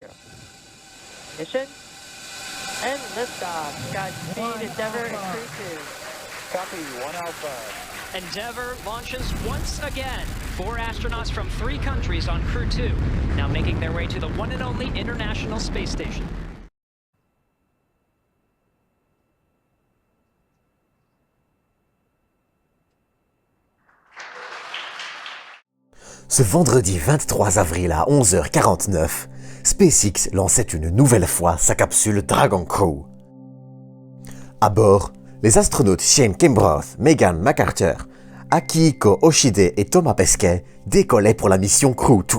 Mission and liftoff. Godspeed, Endeavour and Crew 2. Copy, 1 Alpha. Endeavour launches once again. 4 astronauts from 3 countries on Crew 2, now making their way to the one and only International Space Station. Ce vendredi 23 avril à 11h49, SpaceX lançait une nouvelle fois sa capsule Dragon Crew. À bord, les astronautes Shane Kimbrough, Megan McArthur, Akihiko Oshide et Thomas Pesquet décollaient pour la mission Crew 2.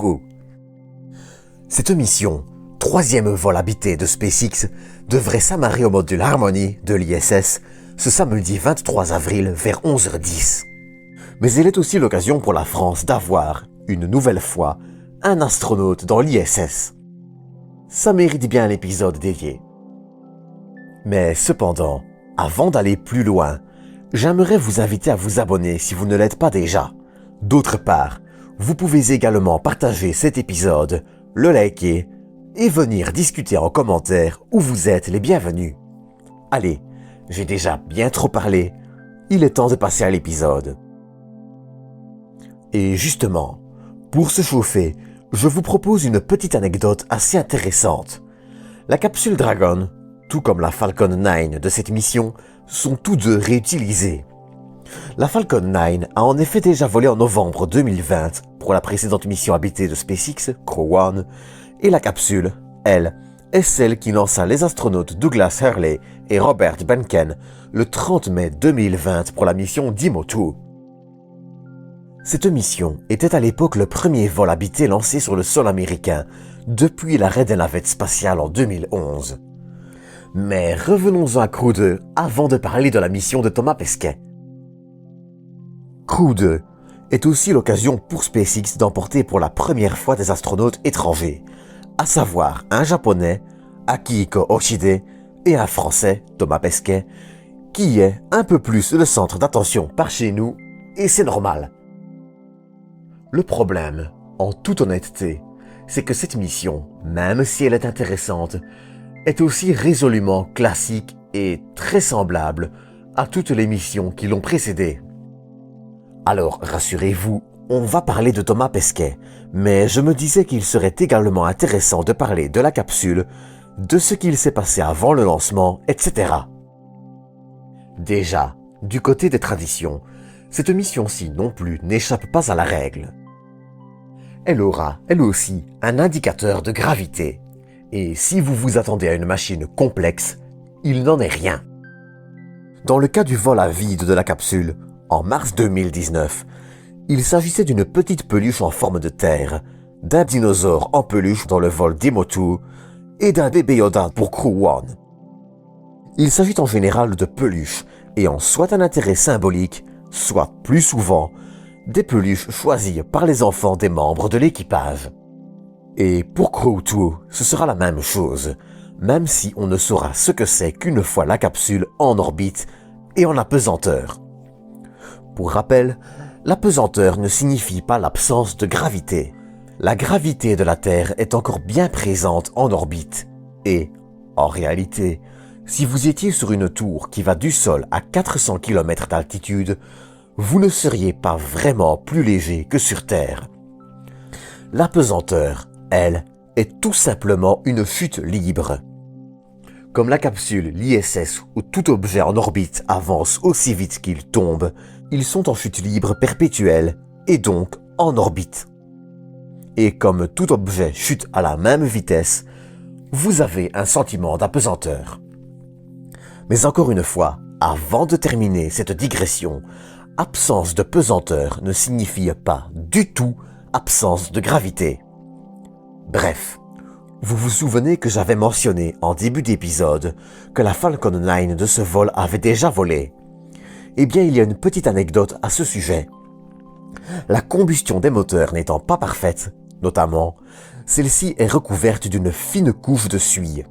Cette mission, 3e vol habité de SpaceX, devrait s'amarrer au module Harmony de l'ISS ce samedi 23 avril vers 11h10. Mais elle est aussi l'occasion pour la France d'avoir, une nouvelle fois, un astronaute dans l'ISS. Ça mérite bien l'épisode dédié. Mais cependant, avant d'aller plus loin, j'aimerais vous inviter à vous abonner si vous ne l'êtes pas déjà. D'autre part, vous pouvez également partager cet épisode, le liker et venir discuter en commentaire où vous êtes les bienvenus. Allez, j'ai déjà bien trop parlé, il est temps de passer à l'épisode. Et justement, pour se chauffer, je vous propose une petite anecdote assez intéressante. La capsule Dragon, tout comme la Falcon 9 de cette mission, sont tous deux réutilisés. La Falcon 9 a en effet déjà volé en novembre 2020 pour la précédente mission habitée de SpaceX, Crew 1, et la capsule, elle, est celle qui lança les astronautes Douglas Hurley et Robert Behnken le 30 mai 2020 pour la mission Demo 2. Cette mission était à l'époque le premier vol habité lancé sur le sol américain depuis l'arrêt des navettes spatiales en 2011. Mais revenons-en à Crew 2 avant de parler de la mission de Thomas Pesquet. Crew 2 est aussi l'occasion pour SpaceX d'emporter pour la première fois des astronautes étrangers, à savoir un japonais, Akihiko Oshide, et un français, Thomas Pesquet, qui est un peu plus le centre d'attention par chez nous, et c'est normal. Le problème, en toute honnêteté, c'est que cette mission, même si elle est intéressante, est aussi résolument classique et très semblable à toutes les missions qui l'ont précédée. Alors, rassurez-vous, on va parler de Thomas Pesquet, mais je me disais qu'il serait également intéressant de parler de la capsule, de ce qu'il s'est passé avant le lancement, etc. Déjà, du côté des traditions, cette mission-ci non plus n'échappe pas à la règle. Elle aura, elle aussi, un indicateur de gravité. Et si vous vous attendez à une machine complexe, il n'en est rien. Dans le cas du vol à vide de la capsule, en mars 2019, il s'agissait d'une petite peluche en forme de terre, d'un dinosaure en peluche dans le vol Demo 2 et d'un bébé Yoda pour Crew 1. Il s'agit en général de peluches ayant soit un intérêt symbolique, soit plus souvent, des peluches choisies par les enfants des membres de l'équipage. Et pour Crew 2, ce sera la même chose, même si on ne saura ce que c'est qu'une fois la capsule en orbite et en apesanteur. Pour rappel, l'apesanteur ne signifie pas l'absence de gravité. La gravité de la Terre est encore bien présente en orbite et, en réalité, si vous étiez sur une tour qui va du sol à 400 km d'altitude, vous ne seriez pas vraiment plus léger que sur Terre. L'apesanteur, elle, est tout simplement une chute libre. Comme la capsule, l'ISS ou tout objet en orbite avance aussi vite qu'il tombe, ils sont en chute libre perpétuelle et donc en orbite. Et comme tout objet chute à la même vitesse, vous avez un sentiment d'apesanteur. Mais encore une fois, avant de terminer cette digression, absence de pesanteur ne signifie pas du tout absence de gravité. Bref, vous vous souvenez que j'avais mentionné en début d'épisode que la Falcon 9 de ce vol avait déjà volé. Eh bien, il y a une petite anecdote à ce sujet. La combustion des moteurs n'étant pas parfaite, notamment, celle-ci est recouverte d'une fine couche de suie,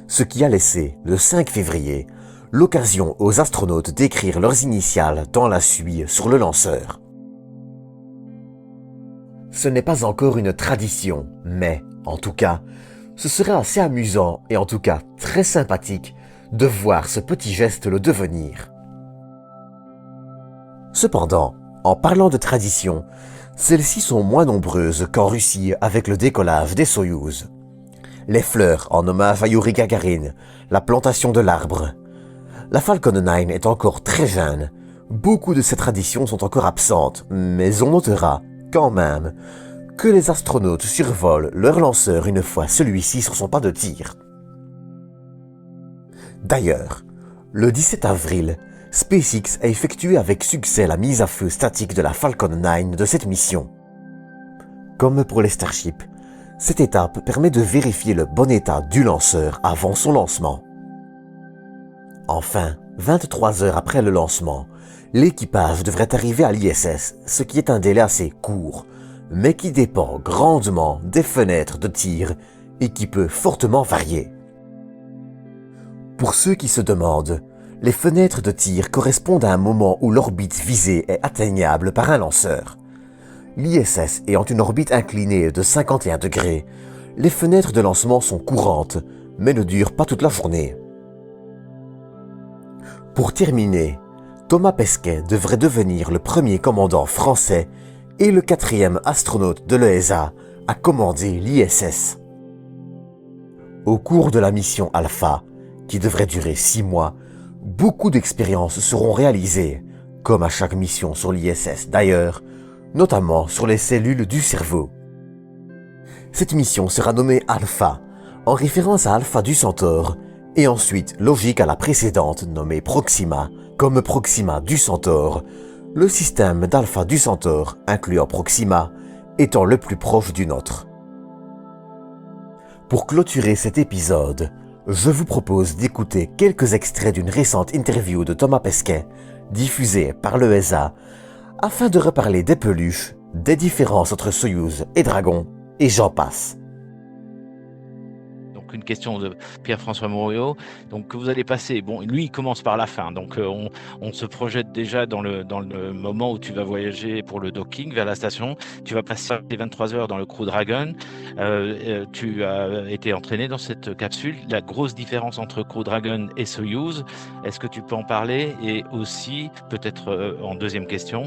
ce qui a laissé, le 5 février, l'occasion aux astronautes d'écrire leurs initiales dans la suie sur le lanceur. Ce n'est pas encore une tradition, mais, en tout cas, ce serait assez amusant et en tout cas très sympathique de voir ce petit geste le devenir. Cependant, en parlant de tradition, celles-ci sont moins nombreuses qu'en Russie avec le décollage des Soyouz. Les fleurs en hommage à Yuri Gagarin, la plantation de l'arbre. La Falcon 9 est encore très jeune. Beaucoup de ces traditions sont encore absentes, mais on notera, quand même, que les astronautes survolent leur lanceur une fois celui-ci sur son pas de tir. D'ailleurs, le 17 avril, SpaceX a effectué avec succès la mise à feu statique de la Falcon 9 de cette mission. Comme pour les Starship, cette étape permet de vérifier le bon état du lanceur avant son lancement. Enfin, 23 heures après le lancement, l'équipage devrait arriver à l'ISS, ce qui est un délai assez court, mais qui dépend grandement des fenêtres de tir et qui peut fortement varier. Pour ceux qui se demandent, les fenêtres de tir correspondent à un moment où l'orbite visée est atteignable par un lanceur. L'ISS ayant une orbite inclinée de 51 degrés, les fenêtres de lancement sont courantes, mais ne durent pas toute la journée. Pour terminer, Thomas Pesquet devrait devenir le premier commandant français et le 4e astronaute de l'ESA à commander l'ISS. Au cours de la mission Alpha, qui devrait durer 6 mois, beaucoup d'expériences seront réalisées, comme à chaque mission sur l'ISS d'ailleurs, notamment sur les cellules du cerveau. Cette mission sera nommée Alpha, en référence à Alpha du Centaure, et ensuite logique à la précédente nommée Proxima, comme Proxima du Centaure, le système d'Alpha du Centaure, incluant Proxima, étant le plus proche du nôtre. Pour clôturer cet épisode, je vous propose d'écouter quelques extraits d'une récente interview de Thomas Pesquet, diffusée par l'ESA, afin de reparler des peluches, des différences entre Soyouz et Dragon, et j'en passe. Donc une question de Pierre-François Mouriot. Donc que vous allez passer, bon, lui il commence par la fin, donc on se projette déjà dans le moment où tu vas voyager pour le docking vers la station. Tu vas passer les 23 heures dans le Crew Dragon. Tu as été entraîné dans cette capsule. La grosse différence entre Crew Dragon et Soyouz, est-ce que tu peux en parler? Et aussi, peut-être en deuxième question,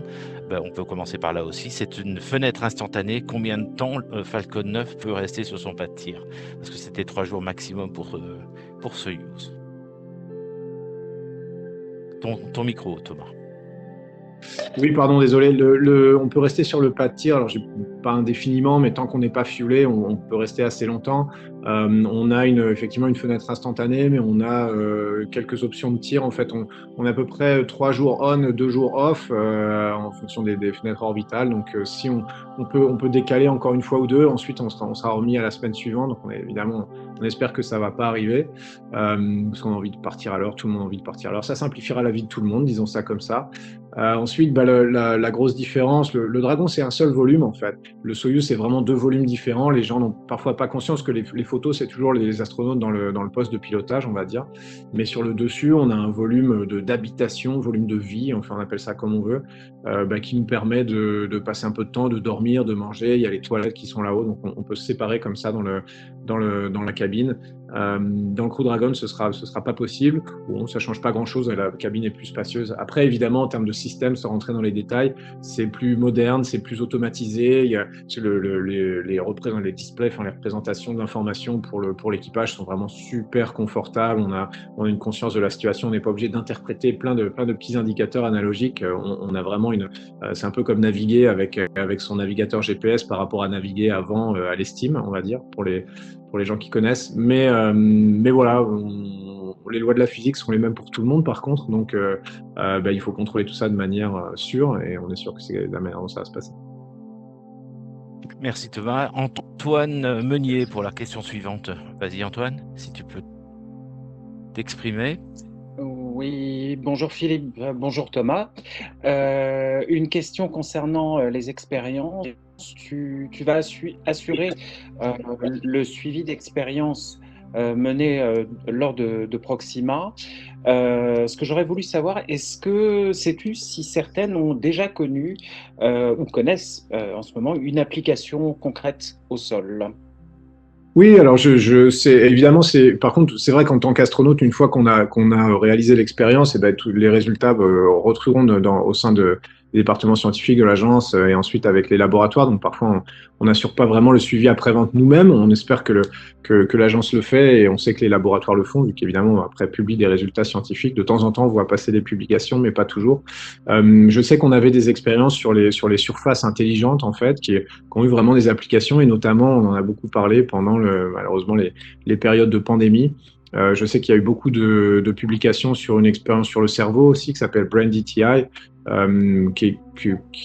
on peut commencer par là aussi, c'est une fenêtre instantanée. Combien de temps Falcon 9 peut rester sur son pas de tir? Parce que c'était 3 jours maximum pour Soyouz. Ton micro, Thomas. Oui, pardon, désolé. On peut rester sur le pas de tir. Alors, pas indéfiniment, mais tant qu'on n'est pas fuelé, on peut rester assez longtemps. On a effectivement une fenêtre instantanée, mais on a quelques options de tir. En fait, on a à peu près 3 jours on, 2 jours off, en fonction des fenêtres orbitales. Donc, si on peut décaler encore une fois ou deux, ensuite on sera remis à la semaine suivante. Donc, on espère que ça va pas arriver, parce qu'on a envie de partir à l'heure. Tout le monde a envie de partir à l'heure. Ça simplifiera la vie de tout le monde, disons ça comme ça. Ensuite, la grosse différence, le Dragon, c'est un seul volume en fait. Le Soyouz, c'est vraiment 2 volumes différents. Les gens n'ont parfois pas conscience que les photos, c'est toujours les astronautes dans le poste de pilotage, on va dire. Mais sur le dessus, on a un volume d'habitation, volume de vie, enfin on appelle ça comme on veut, qui nous permet de passer un peu de temps, de dormir, de manger. Il y a les toilettes qui sont là-haut, donc on peut se séparer comme ça dans la cabine. Dans le Crew Dragon, ce sera pas possible. Bon, ça change pas grand-chose, la cabine est plus spacieuse. Après, évidemment, en termes de système, sans rentrer dans les détails, c'est plus moderne, c'est plus automatisé. Il y a les displays, les représentations d'informations pour l'équipage sont vraiment super confortables. On a une conscience de la situation. On n'est pas obligé d'interpréter plein de petits indicateurs analogiques. On a vraiment c'est un peu comme naviguer avec son navigateur GPS par rapport à naviguer avant à l'estime, on va dire, pour les gens qui connaissent. Mais voilà, les lois de la physique sont les mêmes pour tout le monde par contre, donc il faut contrôler tout ça de manière sûre, et on est sûr que c'est la manière dont ça va se passer. Merci Thomas. Antoine Meunier pour la question suivante. Vas-y Antoine, si tu peux t'exprimer. Oui, bonjour Philippe, bonjour Thomas. Une question concernant les expériences. Tu vas assurer le suivi d'expériences menées lors de Proxima. Ce que j'aurais voulu savoir, sais-tu si certaines ont déjà connu ou connaissent en ce moment une application concrète au sol? Oui, alors c'est évidemment par contre c'est vrai qu'en tant qu'astronaute une fois qu'on a réalisé l'expérience et ben tous les résultats retrouveront au sein des départements scientifiques de l'agence et ensuite avec les laboratoires. Donc parfois on n'assure pas vraiment le suivi après-vente nous-mêmes. On espère que l'agence le fait et on sait que les laboratoires le font vu qu'évidemment après publie des résultats scientifiques. De temps en temps on voit passer des publications mais pas toujours. Je sais qu'on avait des expériences sur les surfaces intelligentes en fait qui ont eu vraiment des applications et notamment, on en a beaucoup parlé pendant malheureusement les périodes de pandémie. Je sais qu'il y a eu beaucoup de publications sur une expérience sur le cerveau aussi qui s'appelle BrainDTI, qui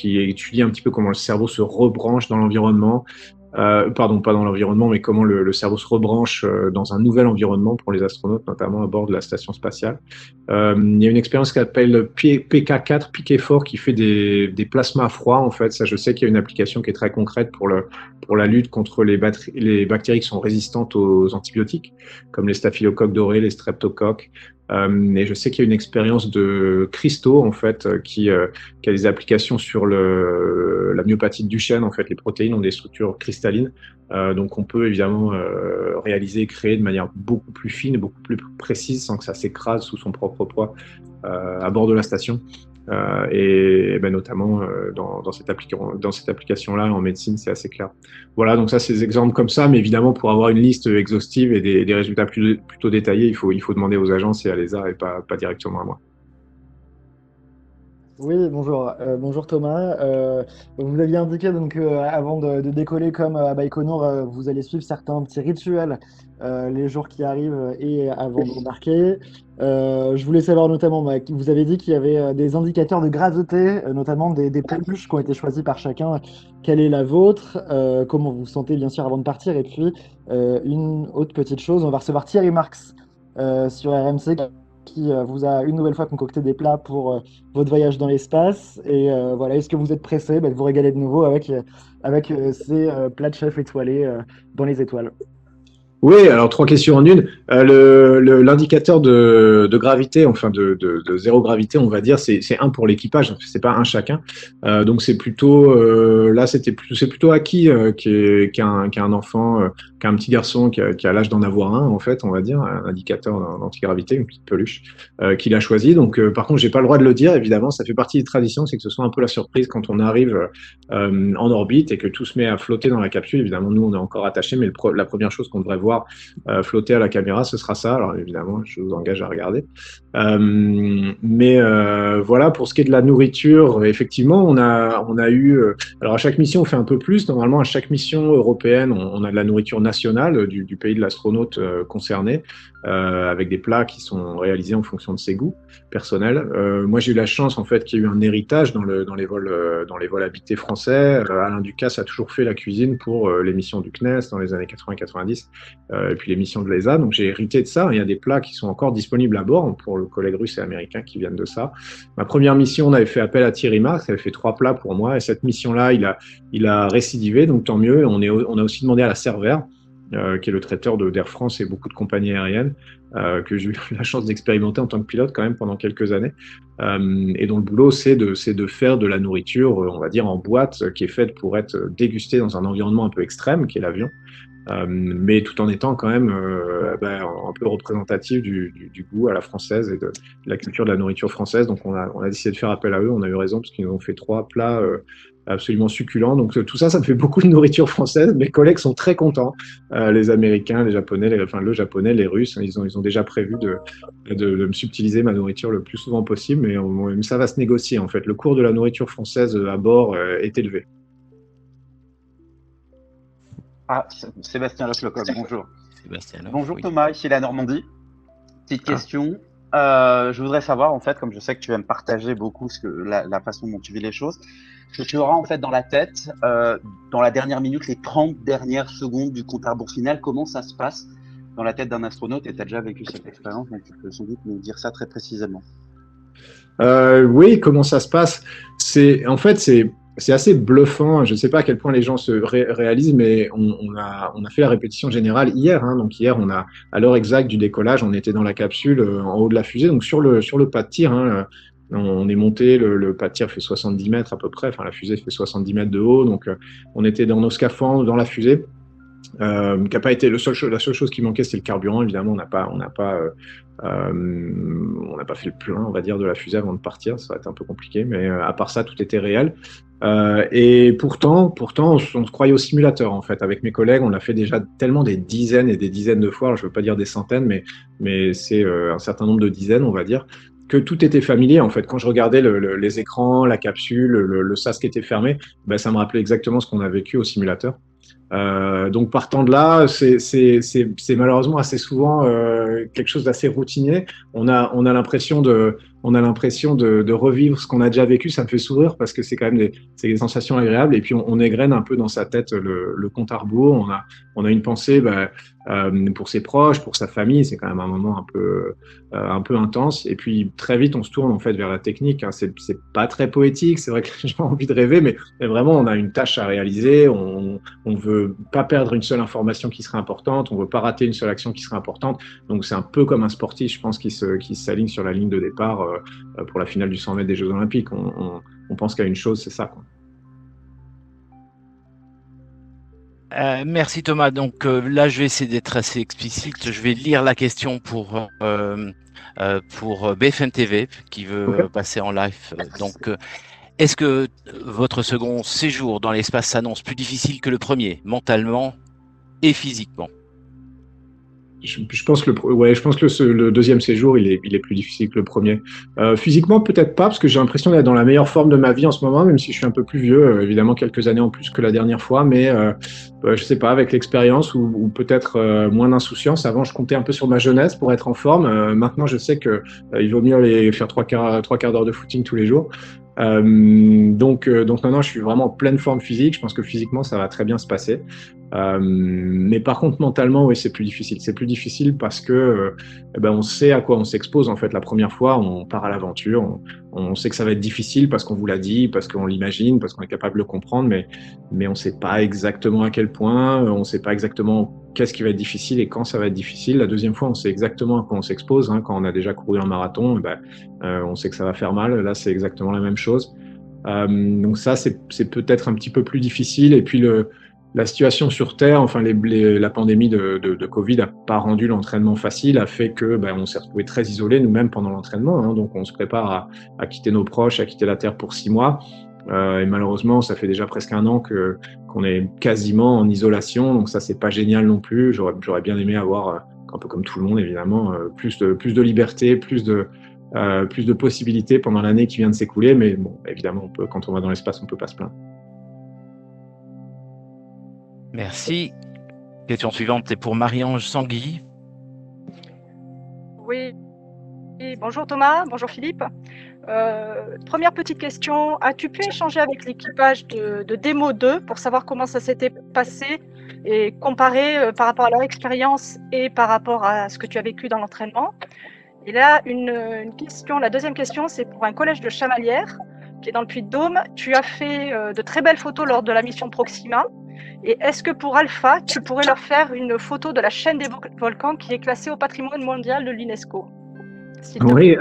étudie un petit peu comment le cerveau se rebranche dans l'environnement. Pardon, pas dans l'environnement, mais comment le cerveau se rebranche dans un nouvel environnement pour les astronautes, notamment à bord de la station spatiale. Il y a une expérience qui s'appelle PK4, PK4, qui fait des plasmas froids, en fait. Ça, je sais qu'il y a une application qui est très concrète pour la lutte contre les bactéries qui sont résistantes aux antibiotiques, comme les staphylocoques dorés, les streptocoques. Et je sais qu'il y a une expérience de cristaux en fait qui a des applications sur la myopathie de Duchenne. En fait, les protéines ont des structures cristallines, donc on peut évidemment réaliser et créer de manière beaucoup plus fine et beaucoup plus précise sans que ça s'écrase sous son propre poids à bord de la station. Et ben notamment dans cette application-là en médecine, c'est assez clair. Voilà, donc ça c'est des exemples comme ça, mais évidemment pour avoir une liste exhaustive et des résultats plutôt détaillés, il faut demander aux agences et à l'ESA et pas directement à moi. Oui, bonjour. Bonjour Thomas. Vous aviez indiqué donc avant de décoller comme à Baïkonour, vous allez suivre certains petits rituels les jours qui arrivent et avant d'embarquer. Je voulais savoir notamment, vous avez dit qu'il y avait des indicateurs de gravité, notamment des peluches qui ont été choisis par chacun. Quelle est la vôtre? Comment vous vous sentez bien sûr avant de partir? Et puis une autre petite chose, on va recevoir Thierry Marx sur RMC qui vous a une nouvelle fois concocté des plats pour votre voyage dans l'espace. Et voilà, est-ce que vous êtes pressé de vous régaler de nouveau avec ces plats de chef étoilés dans les étoiles? Oui, alors 3 questions en une. L'indicateur de gravité, enfin de zéro gravité, on va dire, c'est 1 pour l'équipage, c'est pas un chacun. Donc c'est plutôt là, c'est plutôt acquis qu'un enfant, qu'un petit garçon qui a l'âge d'en avoir un, en fait, on va dire, un indicateur d'antigravité, une petite peluche, qu'il a choisi. Donc par contre, j'ai pas le droit de le dire, évidemment, ça fait partie des traditions, c'est que ce soit un peu la surprise quand on arrive en orbite et que tout se met à flotter dans la capsule. Évidemment, nous, on est encore attachés, mais la première chose qu'on devrait voir flotter à la caméra, ce sera ça. Alors évidemment, je vous engage à regarder. Mais voilà, pour ce qui est de la nourriture, effectivement, on a eu. Alors à chaque mission, on fait un peu plus. Normalement, à chaque mission européenne, on a de la nourriture nationale du pays de l'astronaute concerné, avec des plats qui sont réalisés en fonction de ses goûts personnels. Moi, j'ai eu la chance en fait qu'il y ait eu un héritage dans les vols habités français. Alain Ducasse a toujours fait la cuisine pour les missions du CNES dans les années 80-90. Et puis les missions de l'ESA. Donc j'ai hérité de ça. Il y a des plats qui sont encore disponibles à bord pour le collègue russe et américain qui viennent de ça. Ma première mission, on avait fait appel à Thierry Marx, il avait fait 3 plats pour moi. Et cette mission-là, il a récidivé, donc tant mieux. On a aussi demandé à la Cervère, qui est le traiteur d'Air France et beaucoup de compagnies aériennes, que j'ai eu la chance d'expérimenter en tant que pilote quand même pendant quelques années, et dont le boulot c'est de faire de la nourriture, on va dire en boîte, qui est faite pour être dégustée dans un environnement un peu extrême, qui est l'avion. Mais tout en étant quand même un peu représentatif du goût à la française et de la culture de la nourriture française. Donc on a décidé de faire appel à eux, on a eu raison parce qu'ils nous ont fait 3 plats absolument succulents. Donc tout ça, ça me fait beaucoup de nourriture française. Mes collègues sont très contents, les Américains, les Japonais, le Japonais, les Russes, ils ont déjà prévu de me subtiliser ma nourriture le plus souvent possible, mais ça va se négocier en fait. Le cours de la nourriture française à bord est élevé. Ah, Sébastien Leflocoq, bonjour. Sébastien, bonjour oui. Thomas, ici la Normandie. Petite question. Je voudrais savoir, en fait, comme je sais que tu vas me partager beaucoup la façon dont tu vis les choses, ce que tu auras en fait dans la tête, dans la dernière minute, les 30 dernières secondes du compte à rebours final, comment ça se passe dans la tête d'un astronaute, et tu as déjà vécu cette expérience, donc tu peux sans doute nous dire ça très précisément. Oui, comment ça se passe? C'est assez bluffant. Je ne sais pas à quel point les gens se réalisent, mais on a fait la répétition générale hier. Donc hier, à l'heure exacte du décollage, on était dans la capsule en haut de la fusée, donc sur le pas de tir. On est monté, le pas de tir fait 70 mètres à peu près. Enfin, la fusée fait 70 mètres de haut, donc on était dans nos scaphandres, dans la fusée. qui a pas été la seule chose qui manquait, c'était le carburant. Évidemment, on n'a pas fait le plein, on va dire, de la fusée avant de partir. Ça va être un peu compliqué, mais à part ça, tout était réel. Et pourtant, on se croyait au simulateur, en fait. Avec mes collègues, on l'a fait déjà tellement des dizaines et des dizaines de fois. Alors, je ne veux pas dire des centaines, mais c'est un certain nombre de dizaines, on va dire, que tout était familier, en fait. Quand je regardais les écrans, la capsule, le sas qui était fermé, ben, ça me rappelait exactement ce qu'on a vécu au simulateur. Donc partant de là, c'est malheureusement assez souvent quelque chose d'assez routinier. On a l'impression de revivre ce qu'on a déjà vécu. Ça me fait sourire parce que c'est quand même des sensations agréables. Et puis on égrène un peu dans sa tête le compte à rebours. On a une pensée pour ses proches, pour sa famille. C'est quand même un moment un peu intense. Et puis très vite, on se tourne en fait vers la technique. Hein. C'est pas très poétique. C'est vrai que les gens ont envie de rêver, mais vraiment, on a une tâche à réaliser. On veut pas perdre une seule information qui serait importante. On veut pas rater une seule action qui serait importante. Donc c'est un peu comme un sportif, je pense, qui s'aligne sur la ligne de départ pour la finale du 100 mètres des Jeux Olympiques. On pense qu'à une chose, c'est ça, quoi. Merci Thomas. Donc là, je vais essayer d'être assez explicite. Je vais lire la question pour BFM TV qui veut passer en live. Donc, est-ce que votre second séjour dans l'espace s'annonce plus difficile que le premier, mentalement et physiquement? Je pense que le deuxième séjour, il est plus difficile que le premier. Physiquement, peut-être pas, parce que j'ai l'impression d'être dans la meilleure forme de ma vie en ce moment, même si je suis un peu plus vieux, évidemment quelques années en plus que la dernière fois, mais je sais pas, avec l'expérience ou peut-être moins d'insouciance. Avant, je comptais un peu sur ma jeunesse pour être en forme. Maintenant, je sais que il vaut mieux aller faire trois quarts d'heure de footing tous les jours. Donc maintenant, je suis vraiment en pleine forme physique. Je pense que physiquement, ça va très bien se passer. Mais par contre, mentalement, oui, c'est plus difficile. C'est plus difficile parce que on sait à quoi on s'expose. En fait, la première fois, on part à l'aventure. On sait que ça va être difficile parce qu'on vous l'a dit, parce qu'on l'imagine, parce qu'on est capable de le comprendre, mais on ne sait pas exactement à quel point, on ne sait pas exactement qu'est-ce qui va être difficile et quand ça va être difficile. La deuxième fois, on sait exactement à quoi on s'expose. Hein. Quand on a déjà couru un marathon, on sait que ça va faire mal. Là, c'est exactement la même chose. Donc ça, c'est peut-être un petit peu plus difficile. Et puis la situation sur Terre, enfin la pandémie de Covid n'a pas rendu l'entraînement facile, a fait que on s'est retrouvé très isolés nous-mêmes pendant l'entraînement. Hein. Donc on se prépare à quitter nos proches, à quitter la Terre pour 6 mois. Et malheureusement, ça fait déjà presque 1 an qu'on est quasiment en isolation. Donc ça, c'est pas génial non plus. J'aurais bien aimé avoir, un peu comme tout le monde évidemment, plus de liberté, plus de possibilités pendant l'année qui vient de s'écouler. Mais bon, évidemment, quand on va dans l'espace, on peut pas se plaindre. Merci. Question suivante, c'est pour Marie-Ange Sanguy. Oui. Bonjour Thomas, bonjour Philippe. Première petite question, as-tu pu échanger avec l'équipage de Démo 2 pour savoir comment ça s'était passé et comparer par rapport à leur expérience et par rapport à ce que tu as vécu dans l'entraînement? Et là, une question, la deuxième question, c'est pour un collège de Chamalières qui est dans le Puy-de-Dôme. Tu as fait de très belles photos lors de la mission Proxima. Et est-ce que pour Alpha, tu pourrais leur faire une photo de la chaîne des volcans qui est classée au patrimoine mondial de l'UNESCO? Oui,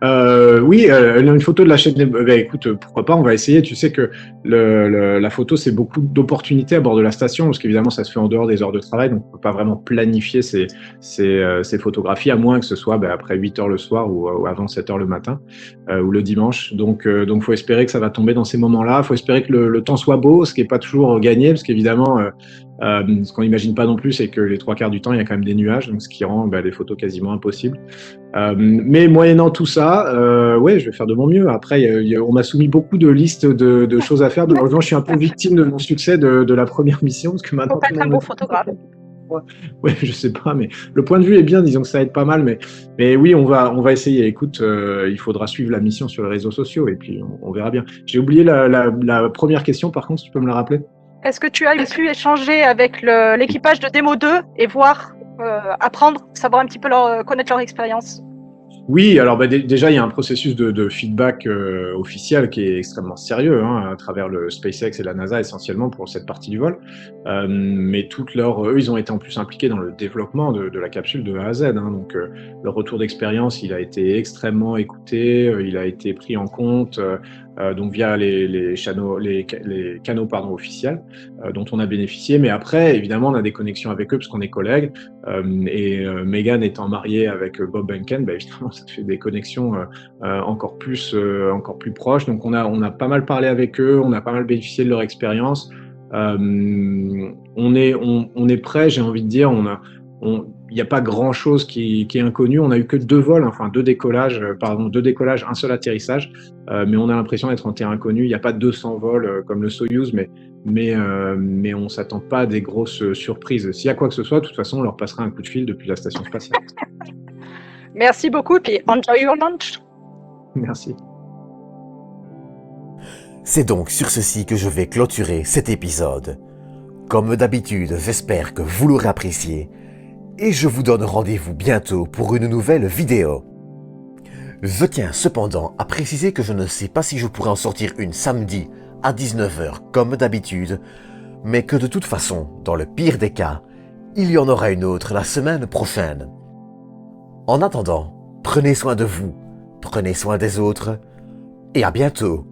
une photo de la chaîne. Écoute, pourquoi pas, on va essayer. Tu sais que la photo, c'est beaucoup d'opportunités à bord de la station, parce qu'évidemment, ça se fait en dehors des heures de travail, donc on ne peut pas vraiment planifier ces photographies, à moins que ce soit après 8 heures le soir ou avant 7 heures le matin, ou le dimanche. Donc, faut espérer que ça va tomber dans ces moments-là. Faut espérer que le temps soit beau, ce qui n'est pas toujours gagné, parce qu'évidemment, ce qu'on n'imagine pas non plus, c'est que les 3/4 du temps, il y a quand même des nuages, donc ce qui rend les photos quasiment impossibles. Mais moyennant tout ça, je vais faire de mon mieux. Après, on m'a soumis beaucoup de listes de choses à faire. Malheureusement, je suis un peu victime de mon succès de la première mission, parce que maintenant. Faut pas être un bon photographe. Ouais, je sais pas, mais le point de vue est bien. Disons que ça aide pas mal, mais oui, on va essayer. Écoute, il faudra suivre la mission sur les réseaux sociaux et puis on verra bien. J'ai oublié la première question. Par contre, si tu peux me la rappeler. Est-ce que tu as pu échanger avec l'équipage de Démo 2 et voir, apprendre, savoir un petit peu connaître leur expérience? Oui, alors déjà, il y a un processus de feedback officiel qui est extrêmement sérieux, à travers le SpaceX et la NASA essentiellement pour cette partie du vol. Mais eux, ils ont été en plus impliqués dans le développement de la capsule de A à Z. Donc, le retour d'expérience, il a été extrêmement écouté, il a été pris en compte. donc via les canaux officiels dont on a bénéficié. Mais après, évidemment, on a des connexions avec eux parce qu'on est collègues. Et Meghan étant mariée avec Bob Behnken, évidemment, ça fait des connexions encore plus proches. Donc on a pas mal parlé avec eux, on a pas mal bénéficié de leur expérience. On est prêt, j'ai envie de dire. Il n'y a pas grand-chose qui est inconnu. On n'a eu que 2 vols, enfin 2 décollages, un seul atterrissage. Mais on a l'impression d'être en terrain inconnu. Il n'y a pas 200 vols comme le Soyouz, mais on ne s'attend pas à des grosses surprises. S'il y a quoi que ce soit, de toute façon, on leur passera un coup de fil depuis la station spatiale. Merci beaucoup, puis enjoy your lunch. Merci. C'est donc sur ceci que je vais clôturer cet épisode. Comme d'habitude, j'espère que vous l'aurez apprécié et je vous donne rendez-vous bientôt pour une nouvelle vidéo. Je tiens cependant à préciser que je ne sais pas si je pourrai en sortir une samedi à 19h comme d'habitude, mais que de toute façon, dans le pire des cas, il y en aura une autre la semaine prochaine. En attendant, prenez soin de vous, prenez soin des autres et à bientôt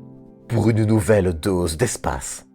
pour une nouvelle dose d'espace.